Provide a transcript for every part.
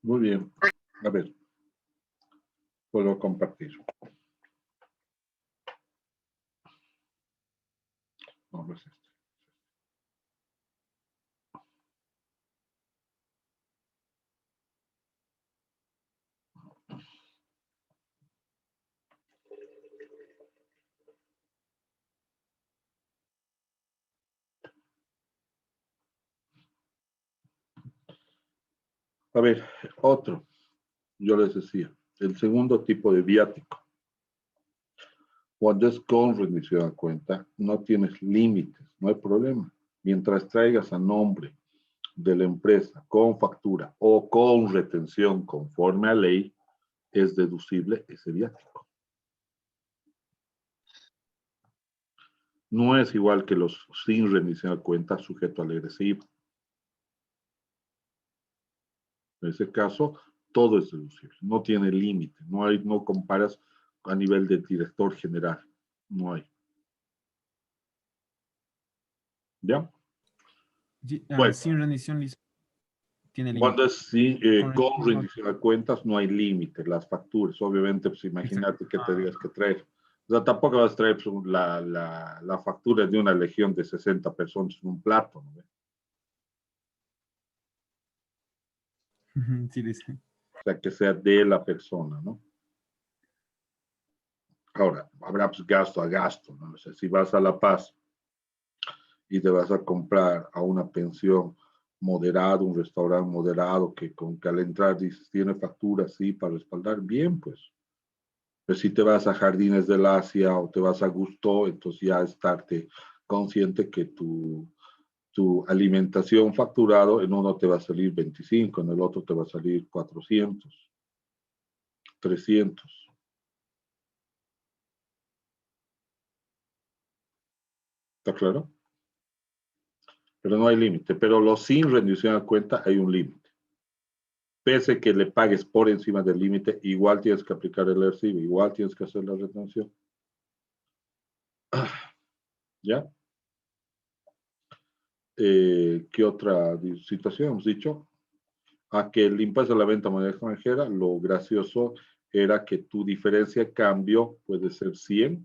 Muy bien. A ver, puedo compartir. No, no es este. A ver, otro. Yo les decía, el segundo tipo de viático. Cuando es con rendición a cuenta, no tienes límites, no hay problema. Mientras traigas a nombre de la empresa con factura o con retención conforme a ley, es deducible ese viático. No es igual que los sin rendición a cuenta sujeto al agresivo. En ese caso, todo es deducible, no tiene límite, no comparas a nivel de director general, no hay. ¿Ya? Bueno, Sin rendición tiene límite. cuando es con rendición a cuentas no hay límite, las facturas, obviamente, pues imagínate que tendrías que traer. O sea, tampoco vas a traer pues, la factura de una legión de 60 personas en un plato, ¿no? Sí, dice. O sea, que sea de la persona, ¿no? Ahora, habrá pues gasto a gasto, ¿no? O sea, si vas a La Paz y te vas a comprar a una pensión moderada, un restaurante moderado, que al entrar dices, tiene factura, sí, para respaldar, bien, pues. Pero si te vas a Jardines del Asia o te vas a Gusto, entonces ya estarte consciente que tu alimentación facturado en uno te va a salir 25, en el otro te va a salir 400, 300. ¿Está claro? Pero no hay límite. Pero los sin rendición a cuenta hay un límite. Pese que le pagues por encima del límite, igual tienes que aplicar el recibo, igual tienes que hacer la retención. ¿Ya? ¿Qué otra situación hemos dicho? A que el impuesto a la venta de moneda extranjera, lo gracioso era que tu diferencia de cambio puede ser 100,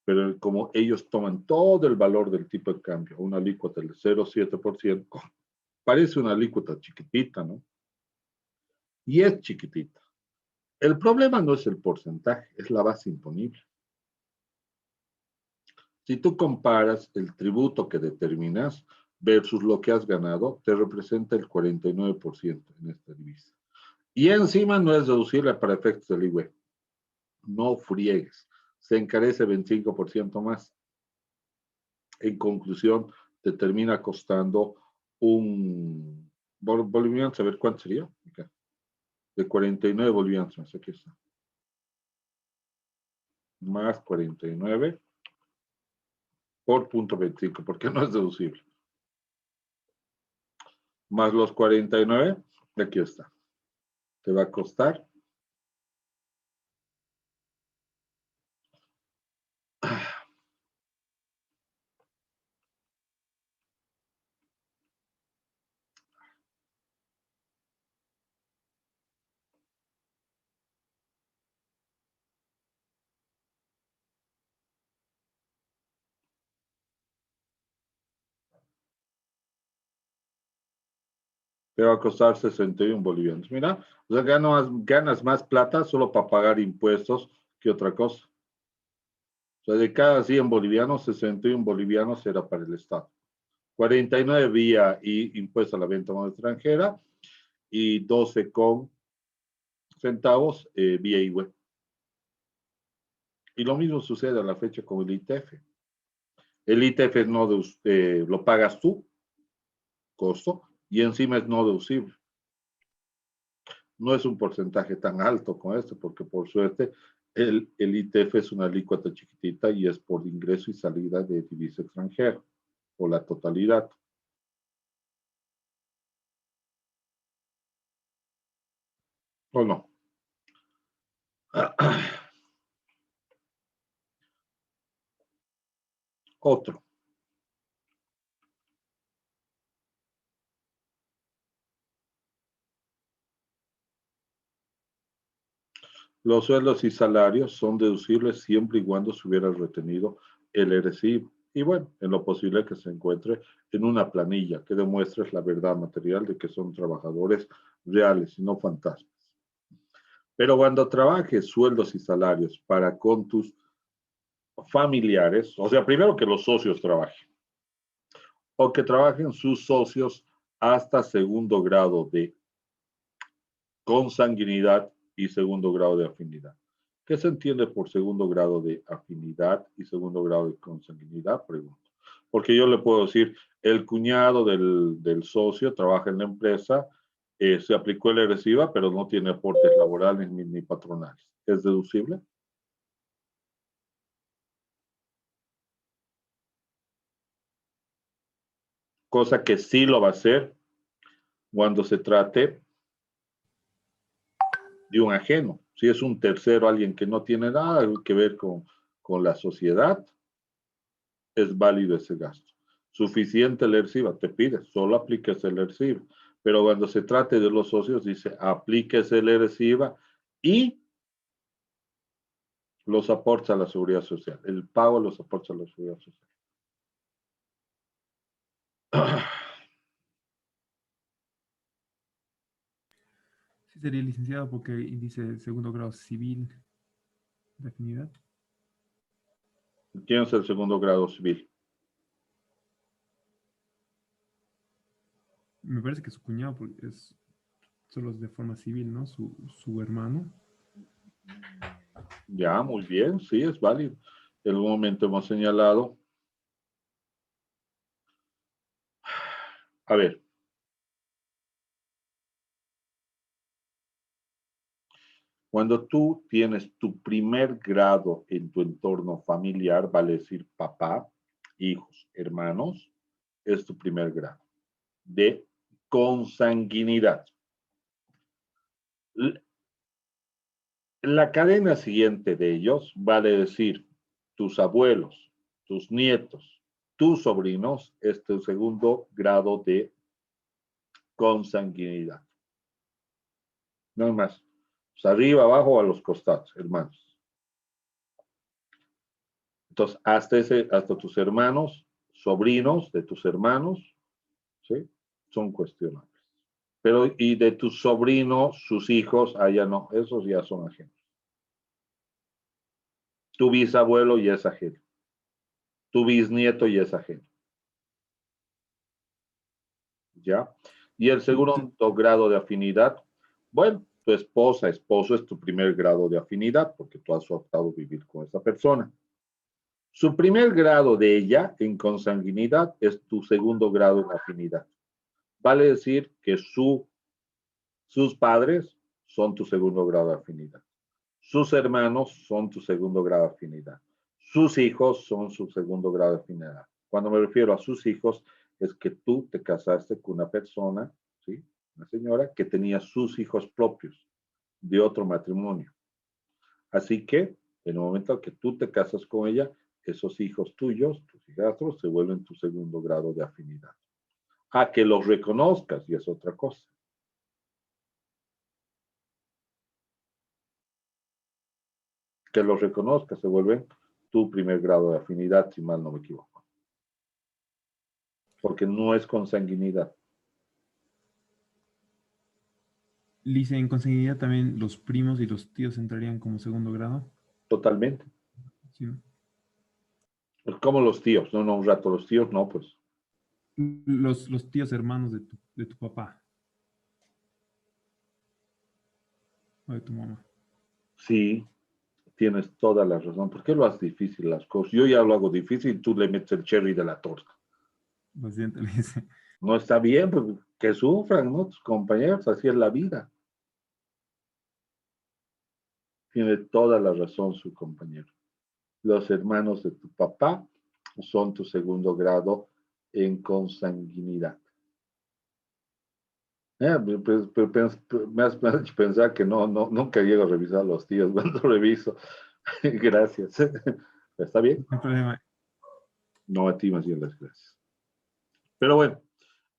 pero como ellos toman todo el valor del tipo de cambio, una alícuota del 0,7%, parece una alícuota chiquitita, ¿no? Y es chiquitita. El problema no es el porcentaje, es la base imponible. Si tú comparas el tributo que determinas versus lo que has ganado, te representa el 49% en esta divisa. Y encima no es deducible para efectos del IVA. No friegues. Se encarece 25% más. En conclusión, te termina costando un bolivianos, a ver cuánto sería. Acá. De 49 bolivianos más, aquí está. Más 49 por 0.25, porque no es deducible. Más los 49, aquí está. Te va a costar. Te va a costar 61 bolivianos. Mira, o sea, ganas más plata solo para pagar impuestos que otra cosa. O sea, de cada 100 bolivianos, 61 bolivianos era para el Estado. 49 vía impuesto a la venta de moneda extranjera y 12 con centavos vía IVA. Y lo mismo sucede a la fecha con el ITF. El ITF no lo pagas tú, costo, y encima es no deducible. No es un porcentaje tan alto con esto, porque por suerte el ITF es una alícuota chiquitita y es por ingreso y salida de divisa extranjera, o la totalidad. ¿O no? Otro. Los sueldos y salarios son deducibles siempre y cuando se hubiera retenido el recibo. Y bueno, en lo posible que se encuentre en una planilla que demuestre la verdad material de que son trabajadores reales y no fantasmas. Pero cuando trabajes sueldos y salarios para con tus familiares, o sea, primero que los socios trabajen, o que trabajen sus socios hasta segundo grado de consanguinidad y segundo grado de afinidad. ¿Qué se entiende por segundo grado de afinidad y segundo grado de consanguinidad? Pregunto. Porque yo le puedo decir, el cuñado del socio trabaja en la empresa, se aplicó el RSIVA, pero no tiene aportes laborales ni patronales. ¿Es deducible? Cosa que sí lo va a hacer cuando se trate de un ajeno. Si es un tercero, alguien que no tiene nada que ver con la sociedad, es válido ese gasto. Suficiente el ERSIVA, te pide, solo apliques el ERSIVA. Pero cuando se trate de los socios, dice, apliques el ERSIVA y los aportes a la seguridad social. El pago de los aportes a la seguridad social. Sí sería licenciado porque dice segundo grado civil de afinidad. ¿Quién es el segundo grado civil? Me parece que su cuñado porque solo es de forma civil, ¿no? Su hermano. Ya, muy bien, sí, es válido. En algún momento hemos señalado. A ver, cuando tú tienes tu primer grado en tu entorno familiar, vale decir papá, hijos, hermanos, es tu primer grado de consanguinidad. La cadena siguiente de ellos vale decir tus abuelos, tus nietos, tus sobrinos, es tu segundo grado de consanguinidad. No más. Pues arriba, abajo, a los costados, hermanos. Entonces, hasta tus hermanos, sobrinos de tus hermanos, ¿sí? Son cuestionables. Pero, y de tus sobrinos, sus hijos, allá no, esos ya son ajenos. Tu bisabuelo ya es ajeno. Tu bisnieto ya es ajeno. ¿Ya? Y el segundo grado de afinidad, bueno, tu esposa, esposo es tu primer grado de afinidad porque tú has optado vivir con esa persona. Su primer grado de ella en consanguinidad es tu segundo grado en afinidad. Vale decir que sus padres son tu segundo grado de afinidad. Sus hermanos son tu segundo grado de afinidad. Sus hijos son su segundo grado de afinidad. Cuando me refiero a sus hijos, es que tú te casaste con una persona, ¿sí? Una señora que tenía sus hijos propios de otro matrimonio. Así que, en el momento en que tú te casas con ella, esos hijos tuyos, tus hijastros, se vuelven tu segundo grado de afinidad. A que los reconozcas, y es otra cosa. Que los reconozcas, se vuelven tu primer grado de afinidad, si mal no me equivoco. Porque no es consanguinidad. Dice en consanguinidad también los primos y los tíos entrarían como segundo grado. Totalmente. ¿Sí, no? Pues como los tíos, no, un rato, los tíos no, pues. Los tíos hermanos de tu papá o de tu mamá. Sí, tienes toda la razón. ¿Por qué lo haces difícil las cosas? Yo ya lo hago difícil y tú le metes el cherry de la torta. Lo siento, le dice. No está bien, pues que sufran, ¿no? Tus compañeros, así es la vida. Tiene toda la razón su compañero. Los hermanos de tu papá son tu segundo grado en consanguinidad. Me has hecho pensar que nunca llego a revisar los tíos cuando reviso. Gracias. ¿Está bien? No hay problema. No, a ti más bien las gracias. Pero bueno,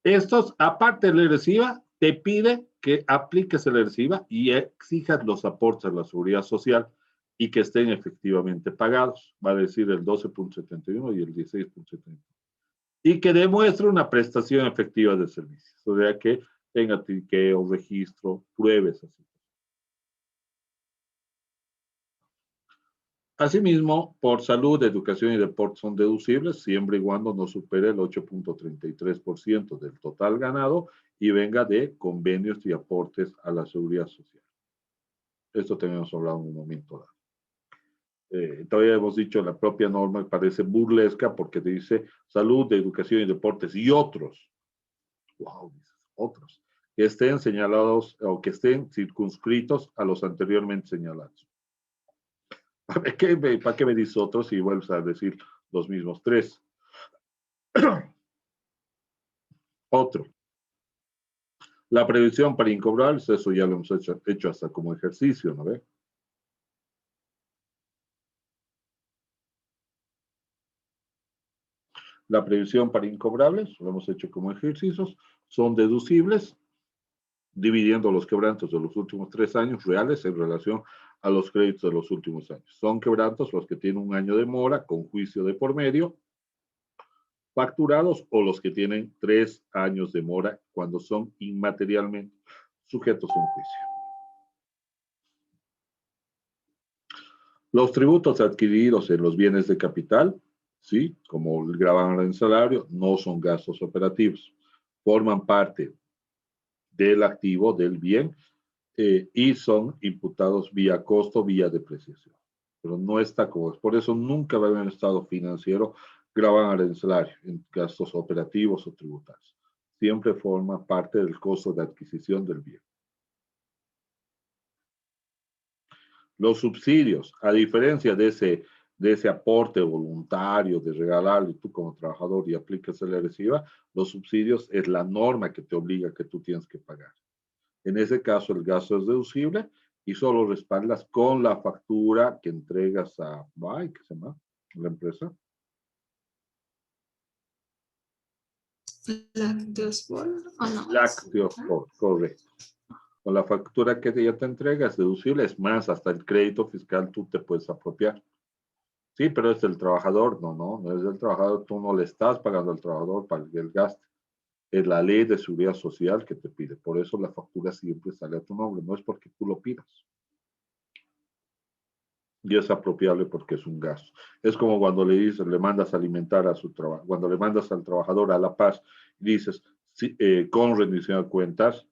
estos, aparte de la ERESIVA, te pide que apliques el ERESIVA y exijas los aportes a la seguridad social y que estén efectivamente pagados. Va a decir el 12.71 y el 16.71. Y que demuestre una prestación efectiva de servicios. O sea, que tenga tiqueo, registro, pruebes así. Asimismo, por salud, educación y deporte son deducibles siempre y cuando no supere el 8.33% del total ganado y venga de convenios y aportes a la seguridad social. Esto tenemos hablado en un momento dado. Todavía hemos dicho, la propia norma parece burlesca porque te dice salud, educación y deportes y otros. Wow, otros. Que estén señalados o que estén circunscritos a los anteriormente señalados. ¿Para qué me dices otros si vuelves a decir los mismos tres? Otro. La previsión para incobrables, eso ya lo hemos hecho hasta como ejercicio, ¿no ve? La previsión para incobrables, lo hemos hecho como ejercicios, son deducibles, dividiendo los quebrantos de los últimos 3 años reales en relación a los créditos de los últimos años. Son quebrantos los que tienen un año de mora con juicio de por medio, facturados, o los que tienen 3 años de mora cuando son inmaterialmente sujetos a un juicio. Los tributos adquiridos en los bienes de capital, ¿sí? Como el gravamen en salario, no son gastos operativos. Forman parte del activo, del bien, y son imputados vía costo, vía depreciación. Pero no está como es. Por eso nunca va a haber un estado financiero gravamen en salario, en gastos operativos o tributarios. Siempre forma parte del costo de adquisición del bien. Los subsidios, a diferencia de ese aporte voluntario de regalarle tú como trabajador y aplicas el ERESIVA, los subsidios es la norma que te obliga que tú tienes que pagar. En ese caso el gasto es deducible y solo respaldas con la factura que entregas a ¿qué se llama? La empresa. Lacteosport, ¿o no? Lacteosport, correcto. Con la factura que ella te entrega es deducible, es más, hasta el crédito fiscal tú te puedes apropiar. Sí, pero es del trabajador, no es del trabajador, tú no le estás pagando al trabajador para que él gaste. Es la ley de seguridad social que te pide, por eso la factura siempre sale a tu nombre, no es porque tú lo pidas. Y es apropiable porque es un gasto. Es como cuando le dices, le mandas a alimentar a su trabajo, cuando le mandas al trabajador a La Paz y dices, sí, con rendición de cuentas,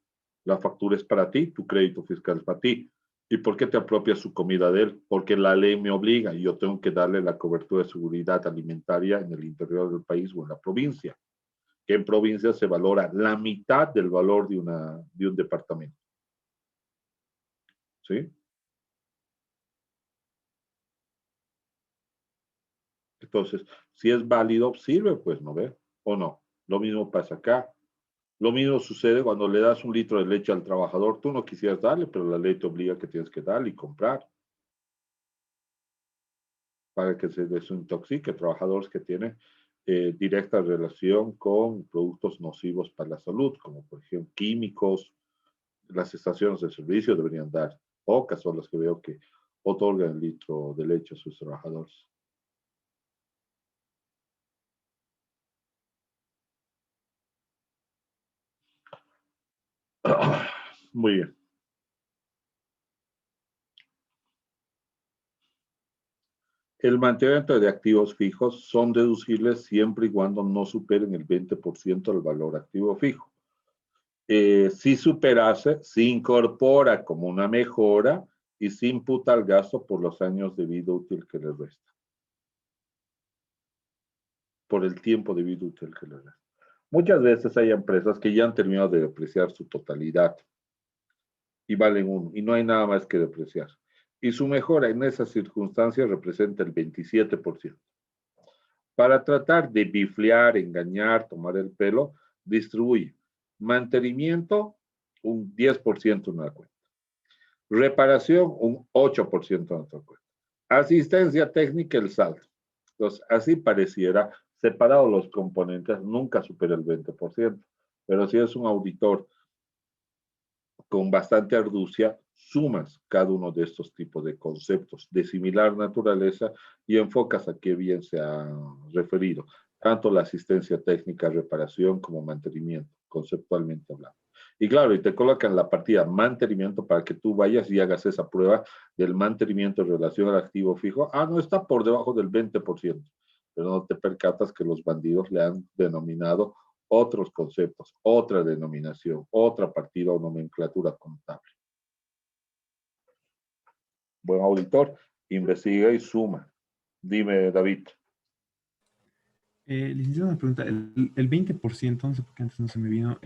la factura es para ti, tu crédito fiscal es para ti. ¿Y por qué te apropias su comida de él? Porque la ley me obliga y yo tengo que darle la cobertura de seguridad alimentaria en el interior del país o en la provincia, que en provincia se valora la mitad del valor de un departamento. ¿Sí? Entonces, si es válido, sirve, pues, ¿no ve? ¿O no? Lo mismo pasa acá. Lo mismo sucede cuando le das 1 litro de leche al trabajador. Tú no quisieras darle, pero la ley te obliga que tienes que darle y comprar para que se desintoxique. Trabajadores que tienen directa relación con productos nocivos para la salud, como por ejemplo químicos. Las estaciones de servicio deberían dar. Pocas son las que veo que otorgan 1 litro de leche a sus trabajadores. Muy bien. El mantenimiento de activos fijos son deducibles siempre y cuando no superen el 20% del valor activo fijo. Si superase, se incorpora como una mejora y se imputa al gasto por los años de vida útil que le resta. Por el tiempo de vida útil que le resta. Muchas veces hay empresas que ya han terminado de depreciar su totalidad y valen 1 y no hay nada más que depreciar. Y su mejora en esas circunstancias representa el 27%. Para tratar de biflear, engañar, tomar el pelo, distribuye mantenimiento un 10% en la cuenta. Reparación, un 8% en otra cuenta. Asistencia técnica, el saldo. Entonces, así pareciera, separado los componentes, nunca supera el 20%. Pero si es un auditor con bastante arducia, sumas cada uno de estos tipos de conceptos de similar naturaleza y enfocas a qué bien se ha referido, tanto la asistencia técnica, reparación como mantenimiento, conceptualmente hablando. Y claro, y te colocan la partida mantenimiento para que tú vayas y hagas esa prueba del mantenimiento en relación al activo fijo. Ah, no, está por debajo del 20%, pero no te percatas que los bandidos le han denominado otros conceptos, otra denominación, otra partida o nomenclatura contable. Buen auditor, investiga y suma. Dime, David. Licenciado, una pregunta. El 20%, no sé por qué antes no se me vino,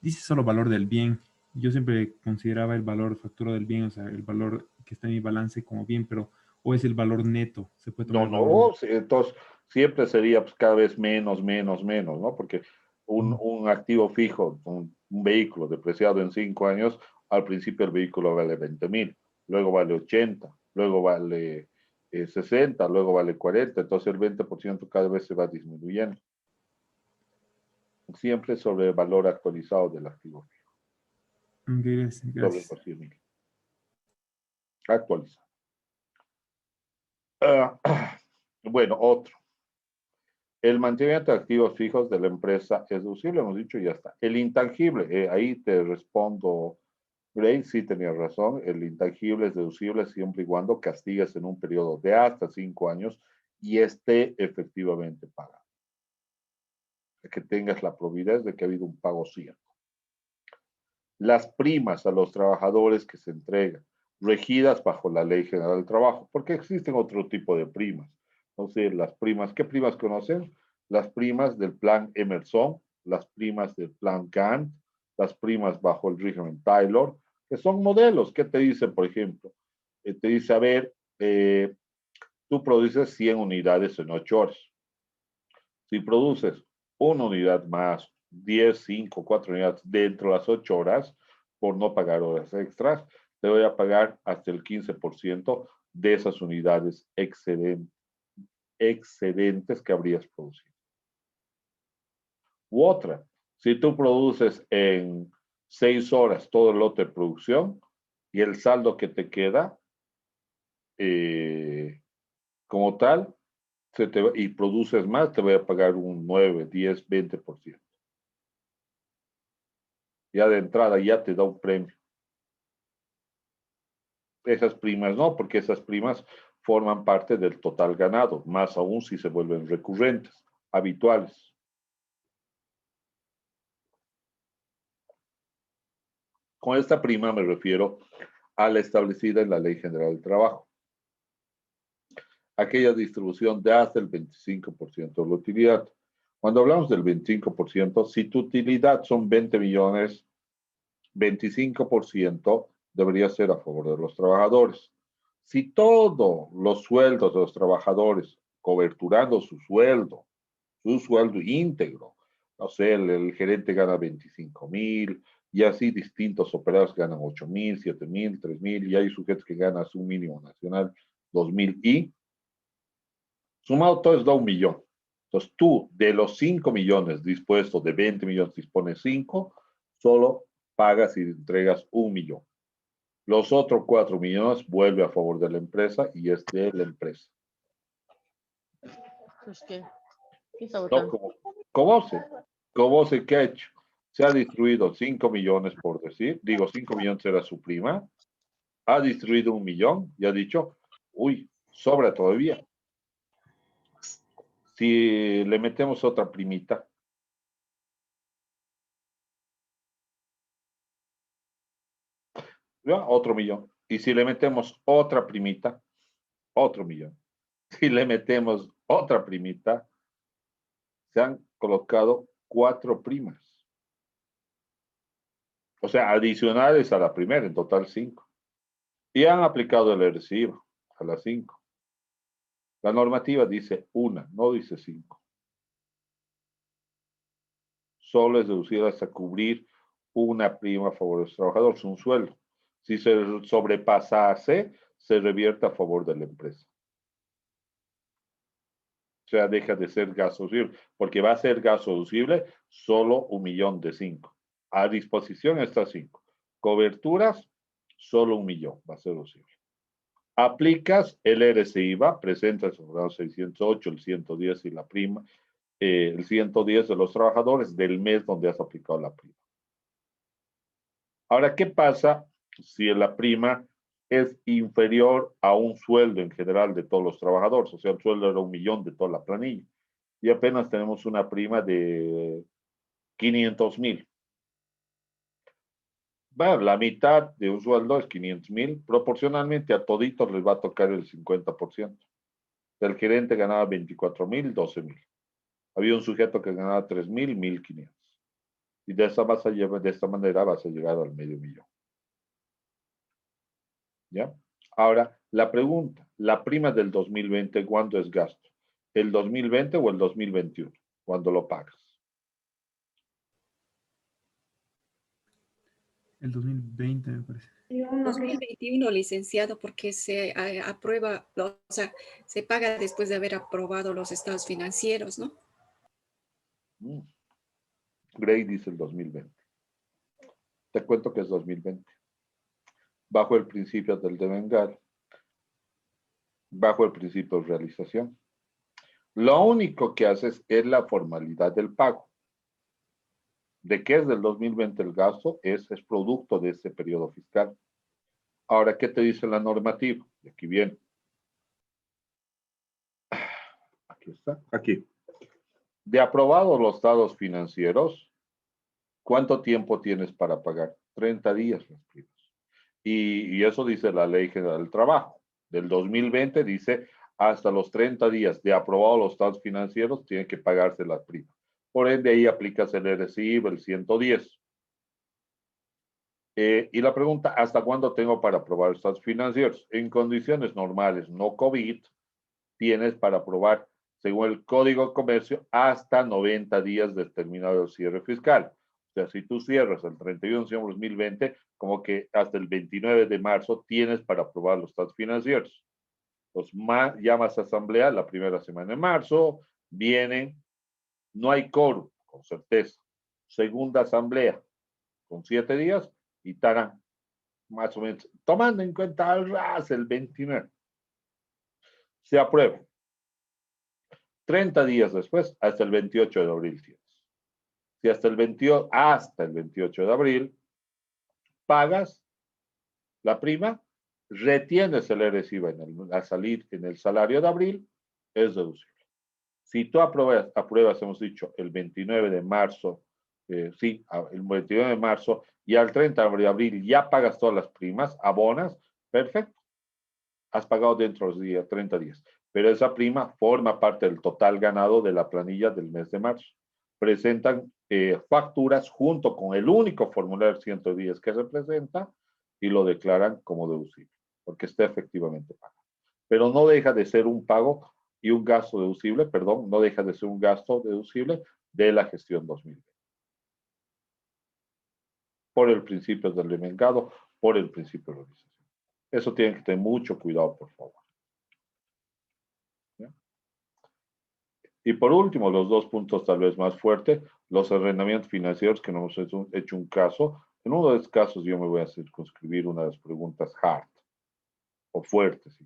dice solo valor del bien. Yo siempre consideraba el valor factura del bien, o sea, el valor que está en mi balance como bien, pero o es el valor neto. Se puede tomar No, el valor neto. no, entonces siempre sería pues, cada vez menos, ¿no? Porque un activo fijo, un vehículo depreciado en 5 años, al principio el vehículo vale 20,000, luego vale 80, luego vale 60, luego vale 40, entonces el 20% cada vez se va disminuyendo. Siempre sobre el valor actualizado del activo fijo, Gracias, sobre el gracias. vacío mil. Actualizado. Ah, bueno, otro. El mantenimiento de activos fijos de la empresa es deducible, hemos dicho, y ya está. El intangible, ahí te respondo, Gray, sí tenía razón, el intangible es deducible siempre y cuando castigues en un periodo de hasta 5 años y esté efectivamente pagado. Que tengas la probidad de que ha habido un pago cierto. Las primas a los trabajadores que se entregan, regidas bajo la Ley General del Trabajo, porque existen otro tipo de primas. Entonces, las primas, ¿qué primas conocen? Las primas del plan Emerson, las primas del plan Gantt, las primas bajo el régimen Taylor, que son modelos. ¿Qué te dice, por ejemplo? Te dice, a ver, tú produces 100 unidades en 8 horas. Si produces una unidad más, 10, 5, 4 unidades dentro de las 8 horas, por no pagar horas extras, te voy a pagar hasta el 15% de esas unidades excedentes que habrías producido. U otra, si tú produces en 6 horas todo el lote de producción y el saldo que te queda, como tal, y produces más, te voy a pagar un 9, 10, 20%. Ya de entrada ya te da un premio. Esas primas no, porque esas primas forman parte del total ganado, más aún si se vuelven recurrentes, habituales. Con esta prima me refiero a la establecida en la Ley General del Trabajo. Aquella distribución de hasta el 25% de la utilidad. Cuando hablamos del 25%, si tu utilidad son 20 millones, 25% debería ser a favor de los trabajadores. Si todos los sueldos de los trabajadores, coberturando su sueldo íntegro, no sé, el gerente gana 25,000 y así distintos operadores ganan 8,000, 7,000, 3,000 y hay sujetos que ganan un mínimo nacional 2,000 y sumado todo es da 1,000,000. Entonces tú de los 5 millones dispuestos, de 20 millones dispones 5, solo pagas y entregas 1,000,000. Los otros 4 millones vuelve a favor de la empresa y es de la empresa. Pues ¿qué está No, votando? ¿Cómo se qué ha hecho? Se ha distribuido 5 millones por decir, digo 5 millones era su prima, ha distribuido 1,000,000 y ha dicho, uy, sobra todavía. Si le metemos otra primita, ¿ya? Otro millón. Y si le metemos otra primita, otro millón. Si le metemos otra primita, se han colocado 4 primas. O sea, adicionales a la primera, en total 5. Y han aplicado el recibo a las 5. La normativa dice 1, no dice 5. Solo es deducida hasta cubrir una prima a favor de los trabajadores, un sueldo. Si se sobrepasase, se revierte a favor de la empresa. O sea, deja de ser gasto deducible, porque va a ser gasto deducible solo 1.000.000 de 5. A disposición está 5. Coberturas, solo 1.000.000 va a ser deducible. Aplicas el RCIVA, presentas el 608, el 110 y la prima, el 110 de los trabajadores del mes donde has aplicado la prima. Ahora, ¿qué pasa si la prima es inferior a un sueldo en general de todos los trabajadores? O sea, el sueldo era 1.000.000 de toda la planilla y apenas tenemos una prima de 500.000. Bueno, la mitad de un sueldo es 500.000, proporcionalmente a toditos les va a tocar el 50%. El gerente ganaba 24.000, 12.000. Había un sujeto que ganaba 3.000, 1.500. Y de esta manera vas a llegar al medio millón. ¿Ya? Ahora, la pregunta, la prima del 2020, ¿cuándo es gasto? ¿El 2020 o el 2021? ¿Cuándo lo pagas? El 2020 me parece. 2021, licenciado, porque se aprueba, o sea, se paga después de haber aprobado los estados financieros, ¿no? Gray dice el 2020. Te cuento que es 2020. Bajo el principio del devengar, bajo el principio de realización. Lo único que haces es la formalidad del pago. ¿De qué es del 2020 el gasto? Es producto de ese periodo fiscal. Ahora, ¿qué te dice la normativa? Y aquí viene. Aquí está, aquí. De aprobados los estados financieros, ¿cuánto tiempo tienes para pagar? 30 días las primas. Y eso dice la Ley General del Trabajo. Del 2020 dice hasta los 30 días de aprobados los estados financieros tienen que pagarse las primas. Por ende, ahí aplicas el RCIV, el 110. Y la pregunta, ¿hasta cuándo tengo para aprobar estados financieros? En condiciones normales, no COVID, tienes para aprobar, según el Código de Comercio, hasta 90 días de terminado el cierre fiscal. O sea, si tú cierras el 31 de diciembre de 2020, como que hasta el 29 de marzo tienes para aprobar los estados financieros. Entonces, llamas a asamblea la primera semana de marzo, vienen, no hay quórum, con certeza. Segunda asamblea, con 7 días, y estarán más o menos, tomando en cuenta al RAS el 29. Se aprueba. 30 días después, hasta el 28 de abril tienes. Si hasta el 28 de abril pagas la prima, retienes el RCIVA a salir en el salario de abril, es deducible. Si tú apruebas, hemos dicho, el 29 de marzo, el 29 de marzo, y al 30 de abril ya pagas todas las primas, abonas, perfecto. Has pagado dentro de los 30 días. Pero esa prima forma parte del total ganado de la planilla del mes de marzo. Presentan facturas junto con el único formulario 110 que representa y lo declaran como deducible, porque está efectivamente pagado. Pero no deja de ser un pago y un gasto deducible, perdón, no deja de ser un gasto deducible de la gestión 2020. Por el principio del remengado, por el principio de realización. Eso tienen que tener mucho cuidado, por favor. ¿Ya? Y por último, los dos puntos tal vez más fuertes, los arrendamientos financieros, que no hemos hecho un caso. En uno de estos casos yo me voy a circunscribir una de las preguntas hard o fuertes.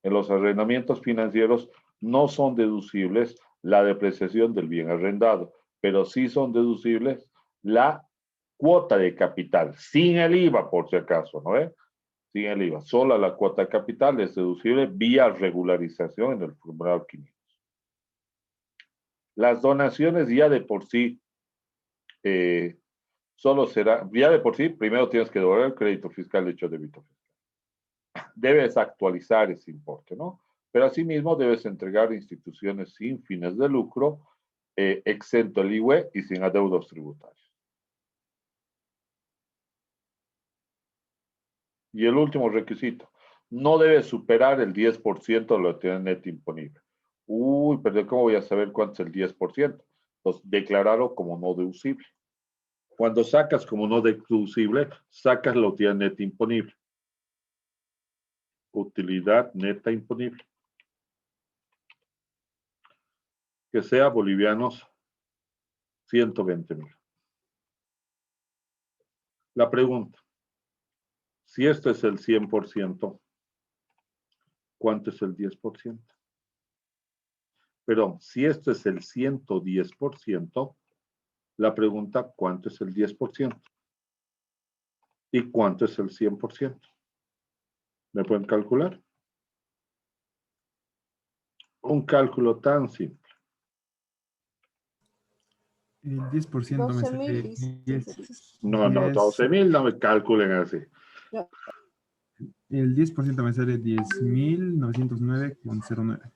En los arrendamientos financieros no son deducibles la depreciación del bien arrendado, pero sí son deducibles la cuota de capital, sin el IVA por si acaso, ¿no es? Sin el IVA. Solo la cuota de capital es deducible vía regularización en el formulario 500. Las donaciones ya de por sí, solo será, ya de por sí, primero tienes que devolver el crédito fiscal hecho débito fiscal. Debes actualizar ese importe, ¿no? Pero asimismo debes entregar a instituciones sin fines de lucro, exento el IVA y sin adeudos tributarios. Y el último requisito, no debe superar el 10% de la utilidad neta imponible. Uy, pero ¿cómo voy a saber cuánto es el 10%? Entonces, declararlo como no deducible. Cuando sacas como no deducible, sacas la utilidad neta imponible. Utilidad neta imponible. Que sea bolivianos 120.000. La pregunta, si esto es el 100%, ¿cuánto es el 10%? Perdón, si esto es el 110%, la pregunta, ¿cuánto es el 10%? ¿Y cuánto es el 100%? ¿Me pueden calcular? Un cálculo tan simple. El 10% me 12.000 sale dice. 10. No, 12.000 no me calculen así. El 10% me sale 10.909,09.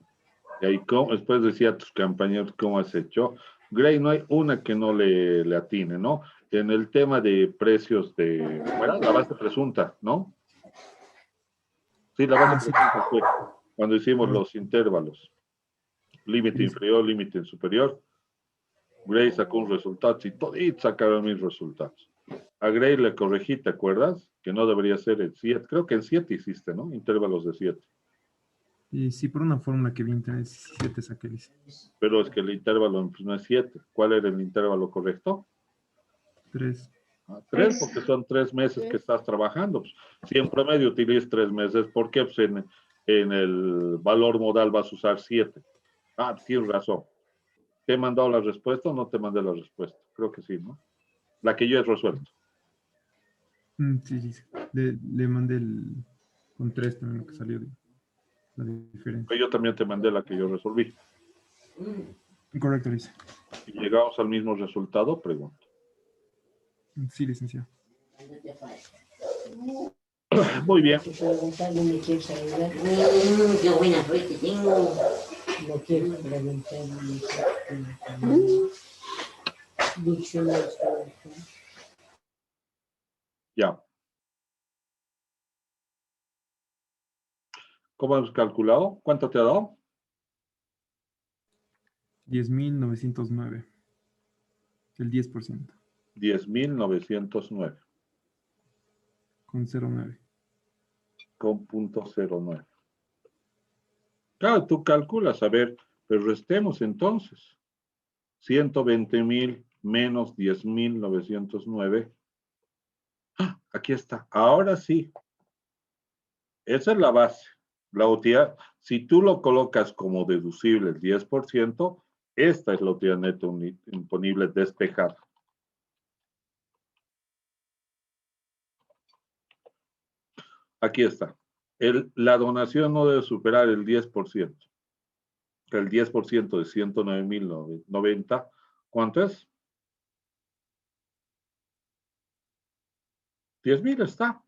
Y ahí después decía a tus compañeros, ¿cómo has hecho? Gray, no hay una que no le atine, ¿no? En el tema de precios de, bueno, la base presunta, ¿no? Sí, la base presunta fue cuando hicimos los intervalos. Límite inferior, límite superior. Gray sacó un resultado y toditos sacaron mis resultados. A Gray le corregí, ¿te acuerdas? Que no debería ser el 7. Creo que en 7 hiciste, ¿no? Intervalos de 7. Y sí, por una fórmula que vi en 7 saqué. Pero es que el intervalo no es 7. ¿Cuál era el intervalo correcto? 3. 3, porque son 3 meses que estás trabajando. Pues, si en promedio utilizas 3 meses, ¿por qué pues en el valor modal vas a usar 7? Ah, tienes razón. ¿Te he mandado la respuesta o no te mandé la respuesta? Creo que sí, ¿no? La que yo he resuelto. Sí. Le mandé con 3 también lo que salió de la diferencia. Pero yo también te mandé la que yo resolví. Correcto, Luis. ¿Y llegamos al mismo resultado? Pregunto. Sí, licenciado. Muy bien. Qué buena suerte tengo. No quiero preguntar. Ya. ¿Cómo hemos calculado? ¿Cuánto te ha dado? 10.909. El 10%. 10.909. Con 0.9. Con .09. Claro, tú calculas, a ver, pero restemos entonces. 120.000 menos 10.909. ¡Ah! Aquí está. Ahora sí. Esa es la base. La utilidad, si tú lo colocas como deducible el 10%, esta es la utilidad neta imponible despejada. Aquí está. La donación no debe superar el 10%. El 10% de 109.090, ¿cuánto es? 10.000 está.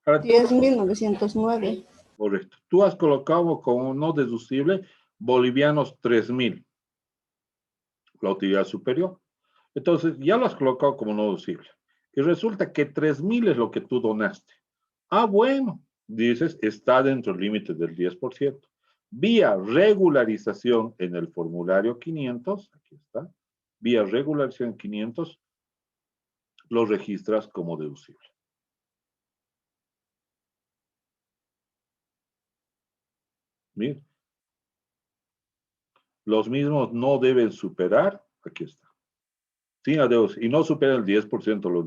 10.909. Correcto. Tú has colocado como no deducible bolivianos 3.000, la utilidad superior. Entonces, ya lo has colocado como no deducible. Y resulta que 3.000 es lo que tú donaste. Ah, bueno, dices, está dentro del límite del 10%. Vía regularización en el formulario 500, aquí está, vía regularización 500, lo registras como deducible. Mira. Los mismos no deben superar, aquí está, sin adeudos, y no supera el 10% de la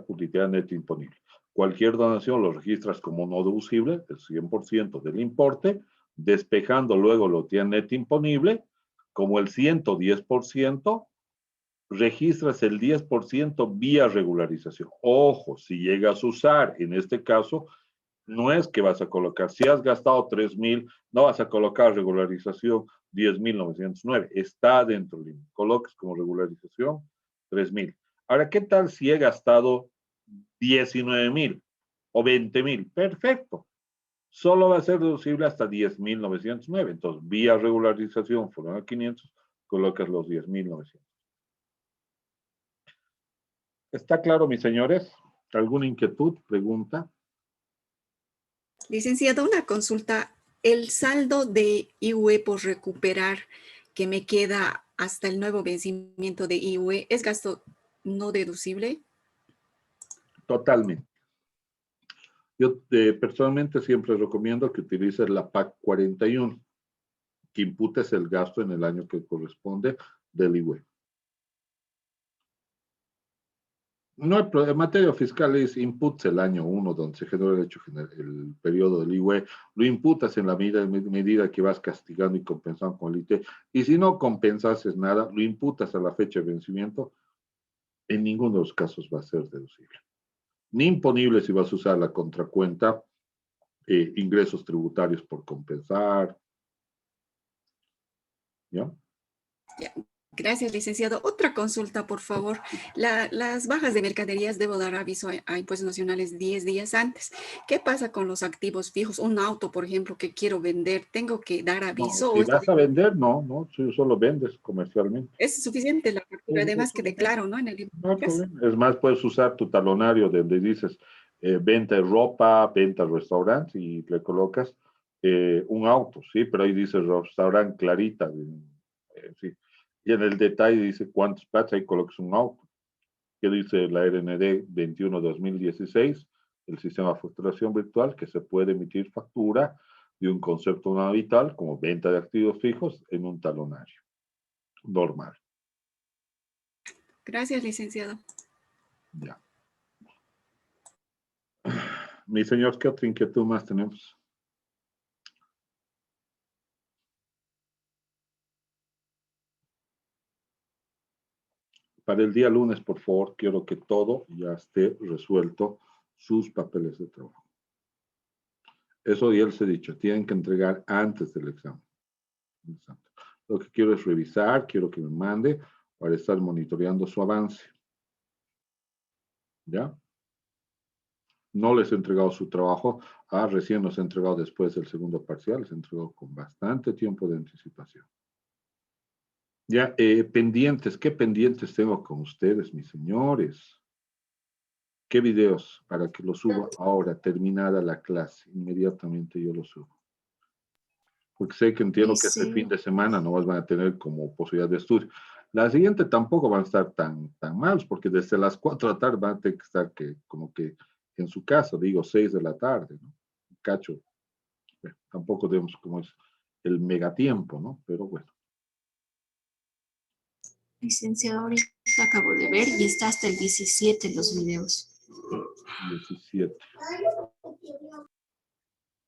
utilidad neta imponible. Cualquier donación lo registras como no deducible, el 100% del importe, despejando luego la utilidad neta imponible, como el 110%, registras el 10% vía regularización. Ojo, si llegas a usar, en este caso, no es que vas a colocar, si has gastado 3.000, no vas a colocar regularización 10.909, está dentro del límite. Coloques como regularización 3.000. Ahora, ¿qué tal si he gastado 19.000 o 20.000? Perfecto. Solo va a ser deducible hasta 10.909. Entonces, vía regularización, formulario 500, colocas los 10.900. ¿Está claro, mis señores? ¿Alguna inquietud, pregunta? Licenciado, una consulta. El saldo de IUE por recuperar que me queda hasta el nuevo vencimiento de IUE, ¿es gasto no deducible? Totalmente. Yo personalmente siempre recomiendo que utilices la PAC 41, que imputes el gasto en el año que corresponde del IWE. No, en materia fiscal es inputs el año 1, donde se generó el periodo del IWE, lo imputas en la medida que vas castigando y compensando con el IT, y si no compensases nada, lo imputas a la fecha de vencimiento, en ninguno de los casos va a ser deducible. Ni imponible si vas a usar la contracuenta, ingresos tributarios por compensar. ¿Ya? Ya. Gracias, licenciado. Otra consulta, por favor. Las bajas de mercaderías debo dar aviso a impuestos nacionales 10 días antes. ¿Qué pasa con los activos fijos? Un auto, por ejemplo, que quiero vender, ¿tengo que dar aviso? No, si vas a vender, no, si solo vendes comercialmente. Es suficiente la factura, además que declaro, ¿no? En el No hay problema. Es más, puedes usar tu talonario donde dices venta de ropa, venta de restaurante y le colocas un auto, ¿sí? Pero ahí dice restaurante Clarita, sí. Y en el detalle dice cuántos plats, ahí colocas un auto. Que dice la RND 21-2016, el sistema de facturación virtual, que se puede emitir factura de un concepto no habitual como venta de activos fijos en un talonario normal. Gracias, licenciado. Ya. Mi señor, ¿qué otra inquietud más tenemos? Para el día lunes, por favor, quiero que todo ya esté resuelto, sus papeles de trabajo. Eso ya les he dicho, tienen que entregar antes del examen. Lo que quiero es revisar, quiero que me mande para estar monitoreando su avance. ¿Ya? No les he entregado su trabajo. Recién los he entregado después del segundo parcial. Les he entregado con bastante tiempo de anticipación. Ya, pendientes. ¿Qué pendientes tengo con ustedes, mis señores? ¿Qué videos? Para que los suba ahora, terminada la clase. Inmediatamente yo los subo. Porque sé que entiendo que este fin de semana no van a tener como posibilidad de estudio. La siguiente tampoco van a estar tan malos, porque desde las 4 de la tarde van a tener que estar como que en su casa, digo 6 de la tarde, ¿no? Cacho, bueno, tampoco debemos como es el megatiempo, ¿no? Pero bueno. Licenciado, ahorita acabo de ver y está hasta el 17 los videos. 17.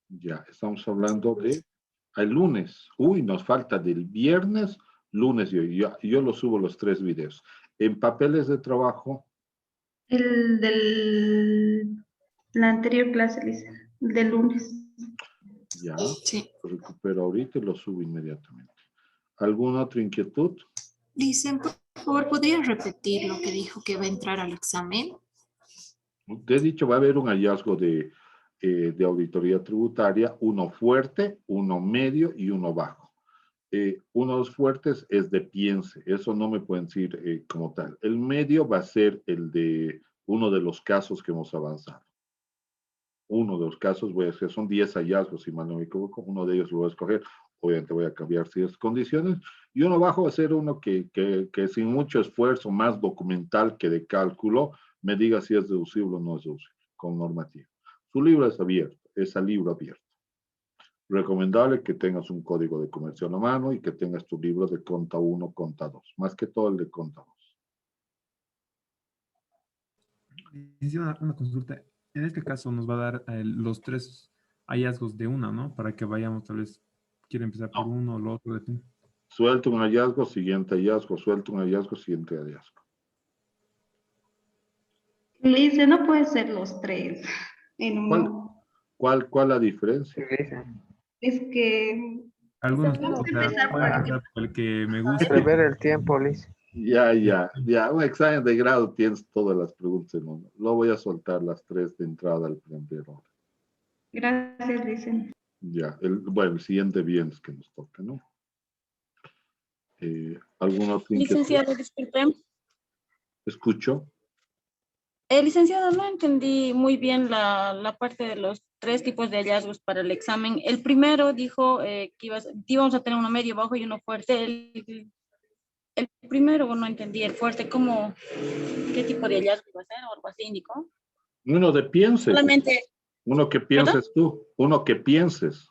Ya, estamos hablando de el lunes. Uy, nos falta del viernes, lunes y hoy. Yo lo subo los 3 videos. En papeles de trabajo. La anterior clase, Lisa, del lunes. Ya, Sí. lo recupero ahorita y lo subo inmediatamente. ¿Alguna otra inquietud? Dicen, por favor, ¿podría repetir lo que dijo que va a entrar al examen? Te he dicho, va a haber un hallazgo de auditoría tributaria, uno fuerte, uno medio y uno bajo. Uno de los fuertes es de Piense, eso no me pueden decir como tal. El medio va a ser el de uno de los casos que hemos avanzado. Uno de los casos, voy a decir, son 10 hallazgos, si mal no me equivoco, uno de ellos lo voy a escoger, obviamente voy a cambiar ciertas condiciones, y uno bajo va a ser uno que sin mucho esfuerzo, más documental que de cálculo, me diga si es deducible o no es deducible, con normativa. Su libro es abierto, es a libro abierto. Recomendable que tengas un código de comercio a la mano y que tengas tu libro de conta 1, conta 2, más que todo el de conta 2. Hice una consulta. En este caso nos va a dar los 3 hallazgos de una, ¿no? Para que vayamos, tal vez, quiere empezar por uno o lo otro. Depende. Suelta un hallazgo, siguiente hallazgo, suelta un hallazgo, siguiente hallazgo. Lice, no puede ser los 3 en uno. ¿Cuál la diferencia? Es que Algunos, vamos o a sea, empezar puedo por empezar por el que me guste. Prever el tiempo, Liz. Ya. Un examen de grado tienes todas las preguntas en uno. Lo voy a soltar las 3 de entrada al primero. Gracias, Lice. Ya, el siguiente viernes que nos toca, ¿no? ¿Alguna otra inquietud? Licenciado, disculpe. ¿Escucho? Licenciado, no entendí muy bien la parte de los 3 tipos de hallazgos para el examen. El primero dijo que íbamos a tener uno medio, bajo y uno fuerte. El primero no entendí, el fuerte, ¿qué tipo de hallazgo iba a ser o algo así indicó? Uno de piense, Solamente, uno que pienses tú, uno que pienses,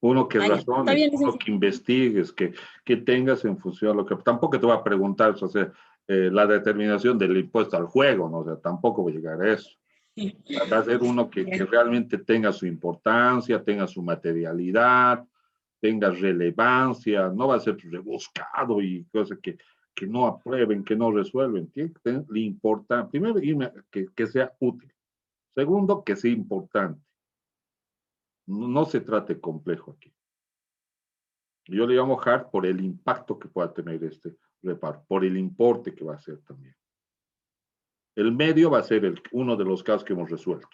uno que ya, está razones, bien, uno licenciado. que investigues, que tengas en función a lo que... Tampoco te voy a preguntar, o sea, la determinación del impuesto al juego, ¿no? O sea, tampoco voy a llegar a eso. Va a ser uno que realmente tenga su importancia, tenga su materialidad, tenga relevancia, no va a ser rebuscado y cosas que no aprueben, que no resuelven. Tiene que tener lo importante. Primero, que sea útil. Segundo, que sea importante. No, no se trate complejo aquí. Yo le llamo hard por el impacto que pueda tener este reparo, por el importe que va a ser también. El medio va a ser uno de los casos que hemos resuelto.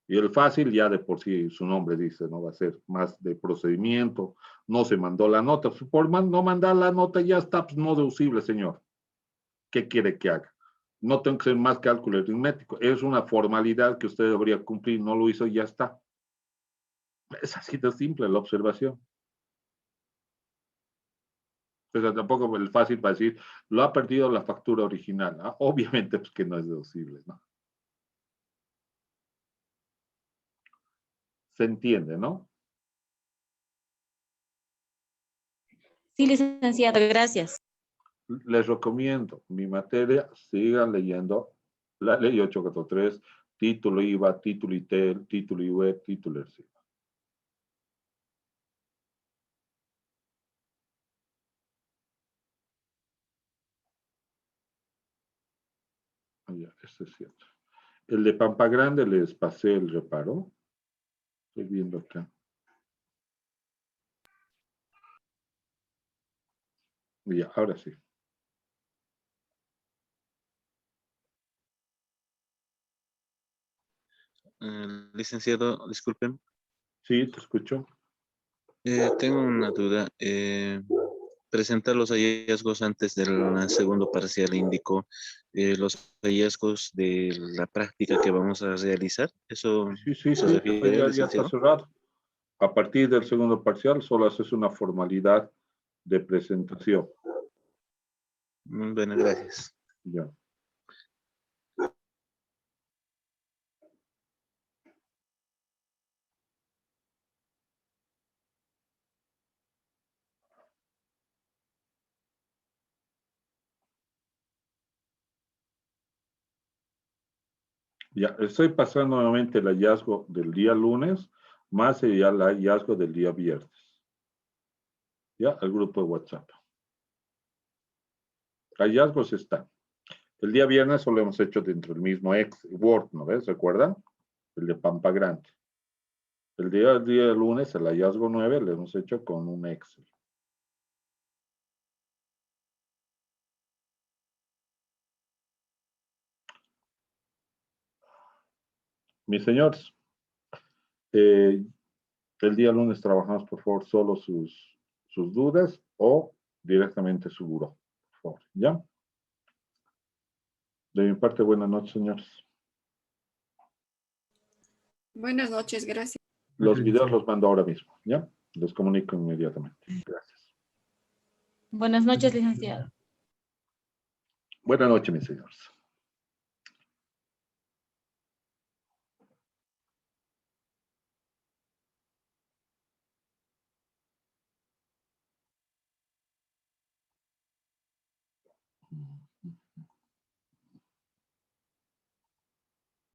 Y el fácil ya de por sí su nombre dice, ¿no? Va a ser más de procedimiento, no se mandó la nota. Por no mandar la nota ya está pues, no deducible, señor. ¿Qué quiere que haga? No tengo que hacer más cálculo aritmético. Es una formalidad que usted debería cumplir, no lo hizo y ya está. Es así de simple la observación. Pero tampoco el fácil para decir, lo ha perdido la factura original. ¿No? Obviamente pues que no es deducible, ¿no? Se entiende, ¿no? Sí, licenciado, gracias. Les recomiendo mi materia, sigan leyendo la ley 843, título IVA, título ITEL, título IUE, título ERCIA. Ya, este es cierto. El de Pampa Grande les pasé el reparo. Estoy viendo acá. Ya, ahora sí. Licenciado, disculpen, Sí, te escucho. tengo una duda. Presentar los hallazgos antes del segundo parcial indicó los hallazgos de la práctica que vamos a realizar. ¿Eso se Sí, refiere, ya está licenciado? cerrado. A partir del segundo parcial solo haces una formalidad de presentación. Bueno, gracias. Ya. Ya, estoy pasando nuevamente el hallazgo del día lunes, más ya el hallazgo del día viernes. Ya, al grupo de WhatsApp. Hallazgos están. El día viernes solo hemos hecho dentro del mismo Word, ¿no ves? ¿Recuerdan? El de Pampa Grande. El día lunes, el hallazgo 9, lo hemos hecho con un Excel. Mis señores, el día lunes trabajamos, por favor, solo sus dudas o directamente su buró, por favor, ¿ya? De mi parte, buenas noches, señores. Buenas noches, gracias. Los videos los mando ahora mismo, ¿ya? Les comunico inmediatamente. Gracias. Buenas noches, licenciado. Buenas noches, mis señores.